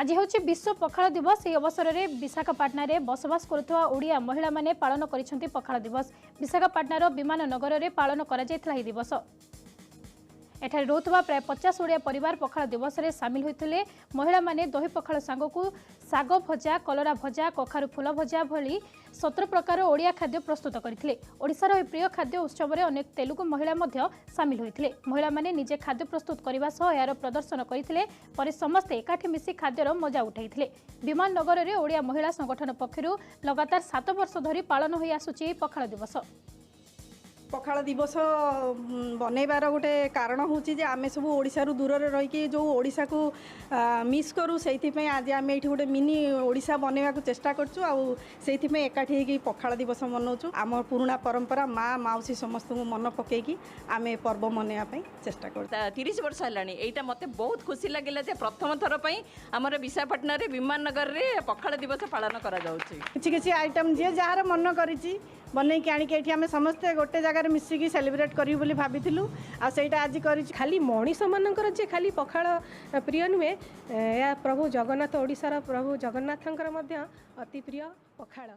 आज हूँ विश्व पखाल दिवस। यह अवसर में विशाखापाटना रे बसवास करुवा ओडिया महिला माने पालन करिसेंती पखाल दिवस। विशाखापाटनार विमान नगर में पालन करा जायतिला एही दिवस। एठारे रोथुवा प्राय 50 ओडिया परिवार पखाल दिवस रे सामिल होइथिले। महिला माने दही पखाल सांगकु साग भजा, कलरा भजा, कखारु फूल भजा भली 17 प्रकार ओडिया खाद्य प्रस्तुत करथिले। ओडिसार ए प्रिय खाद्य उत्सव रे अनेक तेलुगु महिला मध्य सामिल होइथिले। महिला माने निजे खाद्य प्रस्तुत करबा सह यार प्रदर्शन करथिले। परे समस्त एकाठी मिसी खाद्यर मजा उठाइथिले। विमान नगर रे ओडिया महिला संगठन पक्षरु लगातार 7 वर्ष धरि पालन होई आसुची पखाल दिवस। पखाल दिवस बनैबार गोटे कारण हूँ जे आम सब ओडिशा दूर रही जो ओडिशा को मिस करूँ से आज आम ये गोटे मिनी ओडिशा बनैबा चेष्टा करछु आउ से एकाठी होगी पखाल दिवस मनाऊँ। आम पुराणा परंपरा माँ माउसी समस्त मन पकईकी आम पर्व मनैबा चेष्टा कर 30 वर्ष है यहाँ मत बहुत खुशी लगे प्रथम थर पर आम विशाखापाटना विमान नगर में पखाल दिवस पालन कर आइटम जी जार मन कर बनईकी आणिकी आम समस्ते गोटे जगह मिसिकी सेलिब्रेट करूँ बोली भाविलु आईटा आज कर खाली मनीष मानकर जे खाली पखाल प्रिय नुहे या प्रभु जगन्नाथ ओडिशार प्रभु जगन्नाथंकर अति प्रिय पखाल।